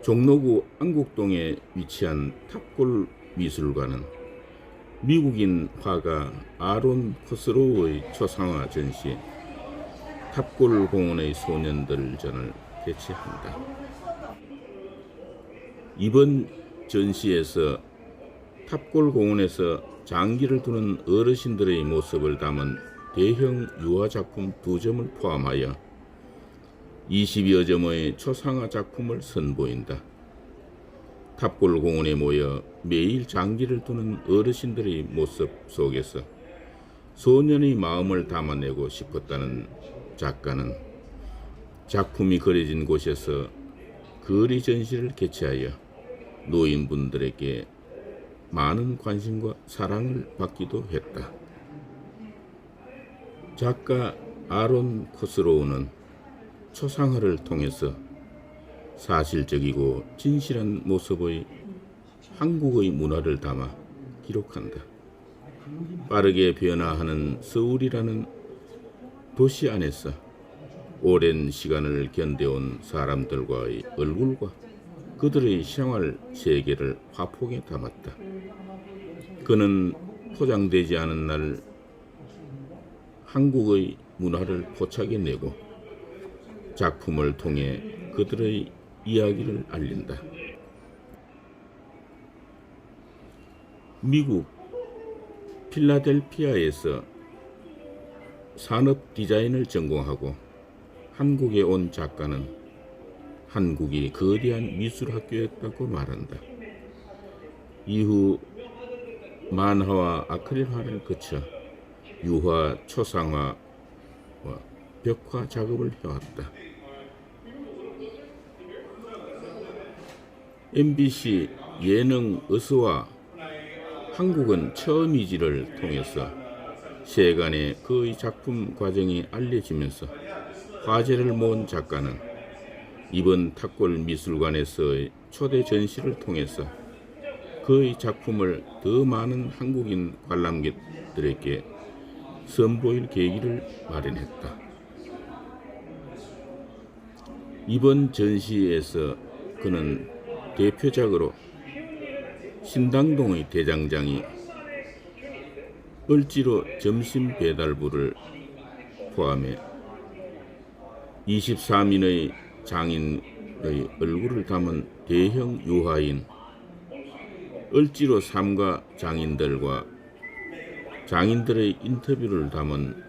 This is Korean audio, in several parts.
종로구 안국동에 위치한 탑골 미술관은 미국인 화가 아론 코스로우의 초상화 전시 탑골 공원의 소년들전을 개최한다. 이번 전시에서 탑골 공원에서 장기를 두는 어르신들의 모습을 담은 대형 유화 작품 2점을 포함하여 20여 점의 초상화 작품을 선보인다. 탑골 공원에 모여 매일 장기를 두는 어르신들의 모습 속에서 소년의 마음을 담아내고 싶었다는 작가는 작품이 그려진 곳에서 거리 전시를 개최하여 노인분들에게 많은 관심과 사랑을 받기도 했다. 작가 아론 코스로우는 초상화를 통해서 사실적이고 진실한 모습의 한국의 문화를 담아 기록한다. 빠르게 변화하는 서울이라는 도시 안에서 오랜 시간을 견뎌온 사람들과의 얼굴과 그들의 생활 세계를 화폭에 담았다. 그는 포장되지 않은 날 한국의 문화를 포착해내고 작품을 통해 그들의 이야기를 알린다. 미국 필라델피아에서 산업 디자인을 전공하고 한국에 온 작가는 한국이 거대한 미술학교였다고 말한다. 이후 만화와 아크릴화를 거쳐 유화, 초상화와 벽화 작업을 해왔다. MBC 예능 어서와 한국은 처음이지를 통해서 세간에 그의 작품 과정이 알려지면서 화제를 모은 작가는 이번 탑골 미술관에서의 초대 전시를 통해서 그의 작품을 더 많은 한국인 관람객들에게 선보일 계기를 마련했다. 이번 전시에서 그는 대표작으로 신당동의 대장장이, 을지로 점심 배달부를 포함해 23인의 장인의 얼굴을 담은 대형 유화인, 을지로 삼가 장인들과 장인들의 인터뷰를 담은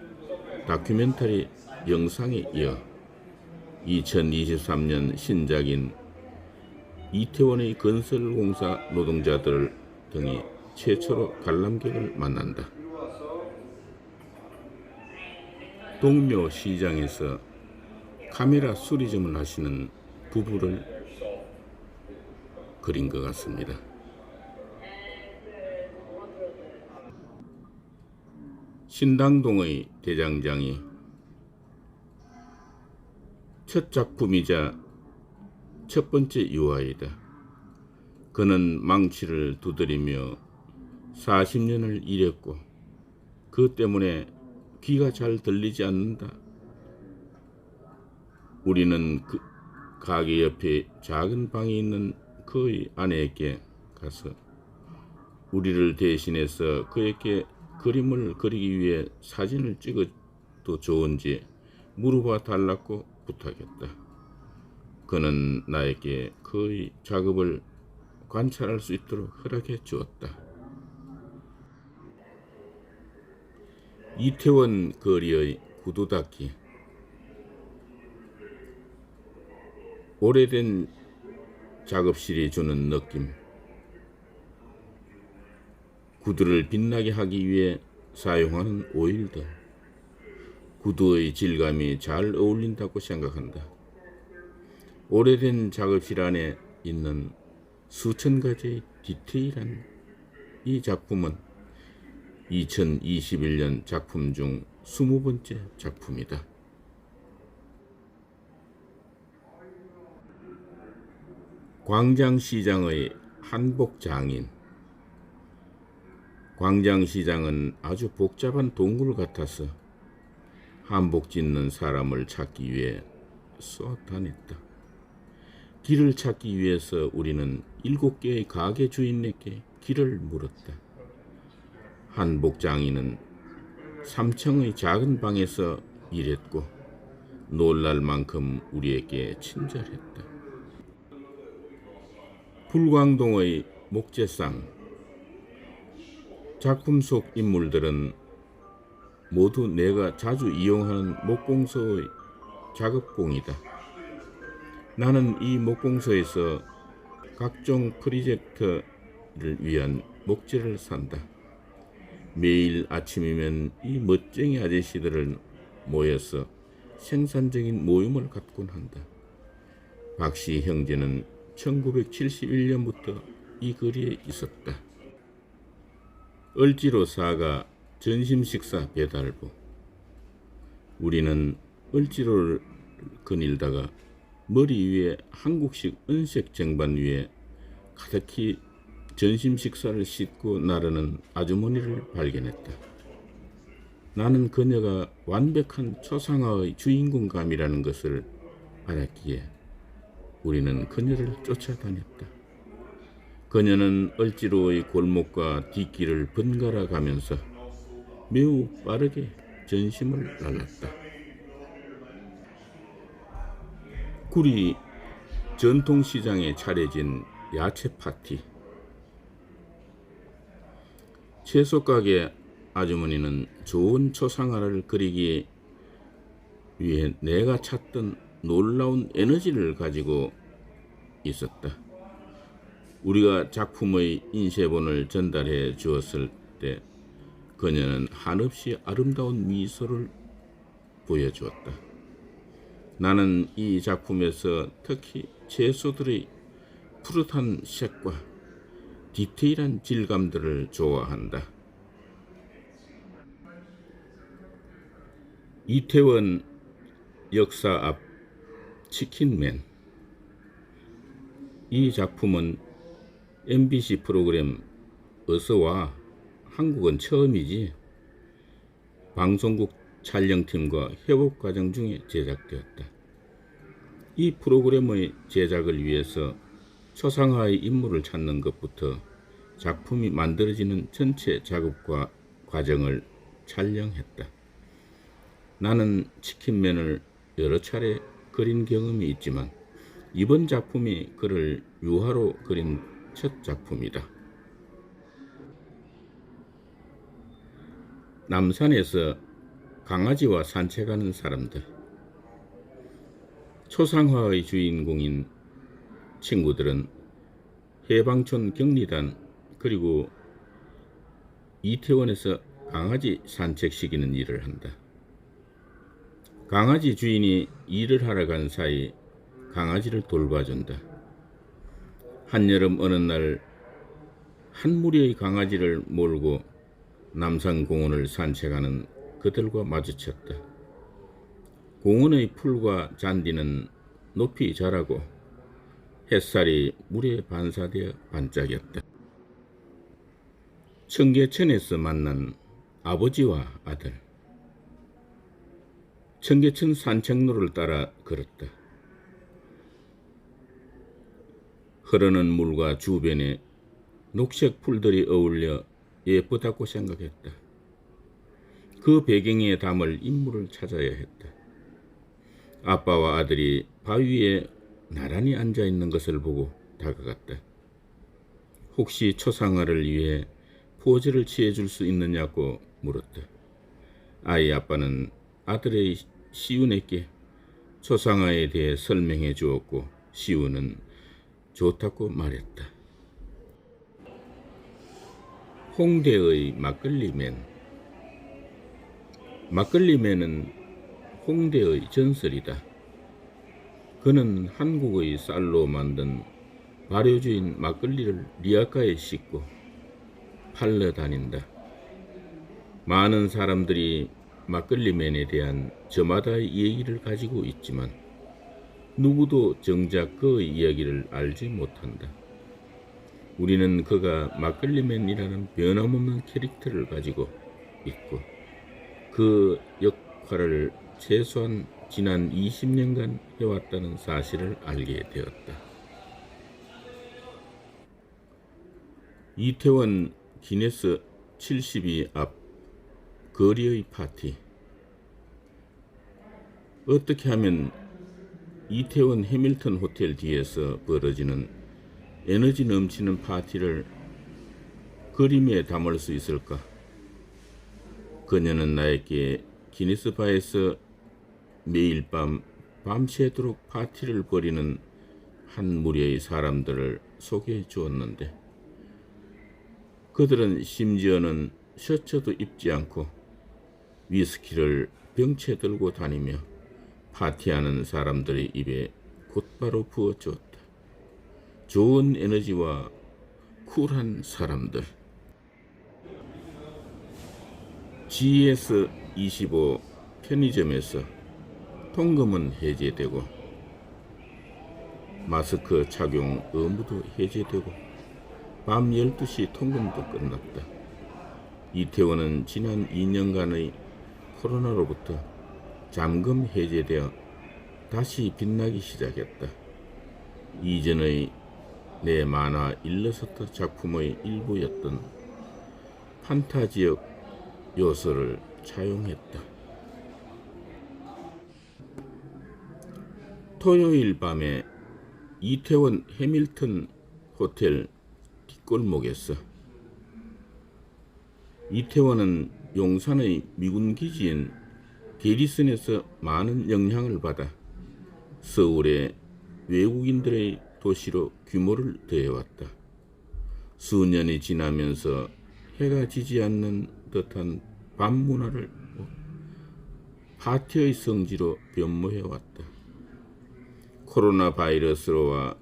다큐멘터리 영상에 이어 2023년 신작인 이태원의 건설공사 노동자들 등이 최초로 관람객을 만난다. 동묘 시장에서 카메라 수리점을 하시는 부부를 그린 것 같습니다. 신당동의 대장장이 첫 작품이자 첫 번째 유화이다. 그는 망치를 두드리며 40년을 일했고 그 때문에 귀가 잘 들리지 않는다. 우리는 그 가게 옆에 작은 방에 있는 그의 아내에게 가서 우리를 대신해서 그에게 그림을 그리기 위해 사진을 찍어도 좋은지 물어봐 달라고 부탁했다. 그는 나에게 그의 작업을 관찰할 수 있도록 허락해 주었다. 이태원 거리의 구두 닦기. 오래된 작업실이 주는 느낌. 구두를 빛나게 하기 위해 사용하는 오일들. 구두의 질감이 잘 어울린다고 생각한다. 오래된 작업실 안에 있는 수천 가지의 디테일한 이 작품은 2021년 작품 중 20번째 작품이다. 광장시장의 한복장인. 광장시장은 아주 복잡한 동굴 같아서 한복 짓는 사람을 찾기 위해 쏘아다녔다. 길을 찾기 위해서 우리는 7개의 가게 주인에게 길을 물었다. 한 복장이는 3층의 작은 방에서 일했고 놀랄 만큼 우리에게 친절했다. 불광동의 목재상. 작품 속 인물들은 모두 내가 자주 이용하는 목공소의 작업공이다. 나는 이 목공소에서 각종 프로젝트를 위한 목재를 산다. 매일 아침이면 이 멋쟁이 아저씨들은 모여서 생산적인 모임을 갖곤 한다. 박씨 형제는 1971년부터 이 거리에 있었다. 을지로 사가 점심식사 배달부. 우리는 을지로를 거닐다가 머리 위에 한국식 은색 쟁반 위에 가득히 점심 식사를 싣고 나르는 아주머니를 발견했다. 나는 그녀가 완벽한 초상화의 주인공감이라는 것을 알았기에 우리는 그녀를 쫓아다녔다. 그녀는 을지로의 골목과 뒷길을 번갈아 가면서 매우 빠르게 전심을 날랐다. 구리 전통시장에 차려진 야채 파티. 채소가게 아주머니는 좋은 초상화를 그리기 위해 내가 찾던 놀라운 에너지를 가지고 있었다. 우리가 작품의 인쇄본을 전달해 주었을 때 그녀는 한없이 아름다운 미소를 보여주었다. 나는 이 작품에서 특히 채소들의 푸릇한 색과 디테일한 질감들을 좋아한다. 이태원 역사 앞 치킨맨. 이 작품은 MBC 프로그램 어서와 한국은 처음이지 방송국 촬영팀과 협업 과정 중에 제작되었다. 이 프로그램의 제작을 위해서 초상화의 인물을 찾는 것부터 작품이 만들어지는 전체 작업과 과정을 촬영했다. 나는 치킨맨을 여러 차례 그린 경험이 있지만 이번 작품이 그를 유화로 그린 첫 작품이다. 남산에서 강아지와 산책하는 사람들. 초상화의 주인공인 친구들은 해방촌 격리단 그리고 이태원에서 강아지 산책시키는 일을 한다. 강아지 주인이 일을 하러 간 사이 강아지를 돌봐준다. 한여름 어느 날 한 무리의 강아지를 몰고 남산공원을 산책하는 그들과 마주쳤다. 공원의 풀과 잔디는 높이 자라고 햇살이 물에 반사되어 반짝였다. 청계천에서 만난 아버지와 아들. 청계천 산책로를 따라 걸었다. 흐르는 물과 주변에 녹색 풀들이 어울려 예쁘다고 생각했다. 그 배경에 담을 인물을 찾아야 했다. 아빠와 아들이 바위에 나란히 앉아 있는 것을 보고 다가갔다. 혹시 초상화를 위해 포즈를 취해줄 수 있느냐고 물었다. 아이 아빠는 아들의 시윤에게 초상화에 대해 설명해 주었고 시윤은 좋다고 말했다. 홍대의 막걸리맨. 막걸리맨은 홍대의 전설이다. 그는 한국의 쌀로 만든 발효주인 막걸리를 리아카에 싣고 팔러 다닌다. 많은 사람들이 막걸리맨에 대한 저마다의 얘기를 가지고 있지만 누구도 정작 그의 이야기를 알지 못한다. 우리는 그가 막걸리맨이라는 변함없는 캐릭터를 가지고 있고 그 역할을 최소한 지난 20년간 해왔다는 사실을 알게 되었다. 이태원 기네스 72 앞 거리의 파티. 어떻게 하면 이태원 해밀턴 호텔 뒤에서 벌어지는 에너지 넘치는 파티를 그림에 담을 수 있을까? 그녀는 나에게 기네스바에서 매일 밤새도록 파티를 벌이는 한 무리의 사람들을 소개해 주었는데, 그들은 심지어는 셔츠도 입지 않고 위스키를 병채 들고 다니며 파티하는 사람들의 입에 곧바로 부어주었다. 좋은 에너지와 쿨한 사람들. GS25 편의점에서 통금은 해제되고 마스크 착용 의무도 해제되고 밤 12시 통금도 끝났다. 이태원은 지난 2년간의 코로나로부터 잠금 해제되어 다시 빛나기 시작했다. 이전의 내 만화 일러스트 작품의 일부였던 판타지역 요소를 차용했다. 토요일 밤에 이태원 해밀턴 호텔 뒷골목에서, 이태원은 용산의 미군 기지인 게리슨에서 많은 영향을 받아 서울의 외국인들의 도시로 규모를 더해왔다. 수년이 지나면서 해가 지지 않는 듯한 밤 문화를 파티의 성지로 변모해왔다. 코로나 바이러스로와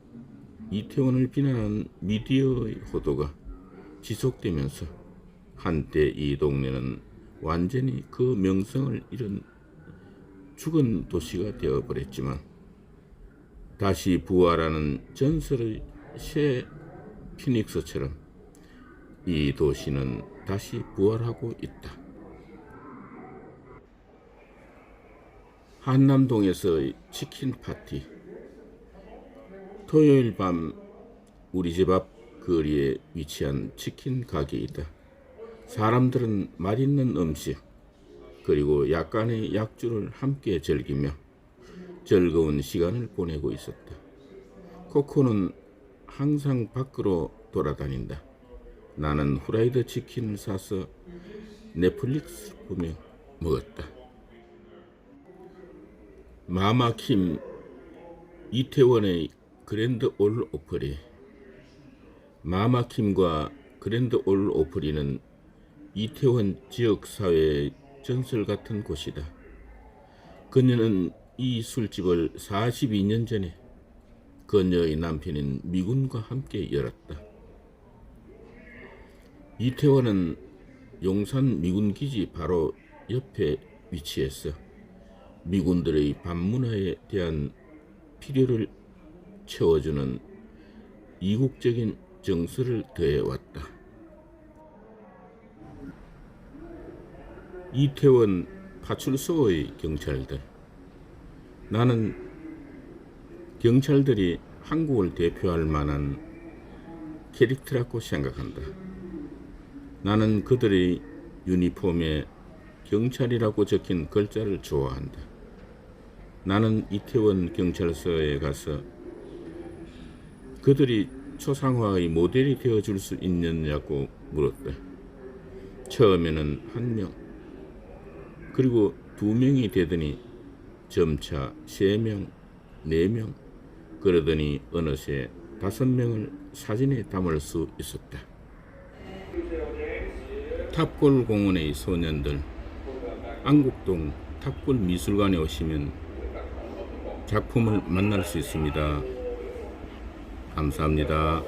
이태원을 비난하는 미디어의 호도가 지속되면서 한때 이 동네는 완전히 그 명성을 잃은 죽은 도시가 되어버렸지만, 다시 부활하는 전설의 새 피닉스처럼 이 도시는 다시 부활하고 있다. 한남동에서의 치킨 파티. 토요일 밤 우리 집 앞 거리에 위치한 치킨 가게이다. 사람들은 맛있는 음식 그리고 약간의 약주를 함께 즐기며 즐거운 시간을 보내고 있었다. 코코는 항상 밖으로 돌아다닌다. 나는 후라이드 치킨을 사서 넷플릭스를 보며 먹었다. 마마킴 이태원의 그랜드 올 오프리. 마마킴과 그랜드 올 오프리는 이태원 지역사회의 전설 같은 곳이다. 그녀는 이 술집을 42년 전에 그녀의 남편인 미군과 함께 열었다. 이태원은 용산 미군기지 바로 옆에 위치해서 미군들의 밤문화에 대한 필요를 채워주는 이국적인 정서를 더해왔다. 이태원 파출소의 경찰들. 나는 경찰들이 한국을 대표할 만한 캐릭터라고 생각한다. 나는 그들의 유니폼에 경찰이라고 적힌 글자를 좋아한다. 나는 이태원 경찰서에 가서 그들이 초상화의 모델이 되어줄 수 있느냐고 물었다. 처음에는 1명, 그리고 2명이 되더니 점차 3명, 4명, 그러더니 어느새 5명을 사진에 담을 수 있었다. 탑골 공원의 소년들, 안국동 탑골 미술관에 오시면 작품을 만날 수 있습니다. 감사합니다.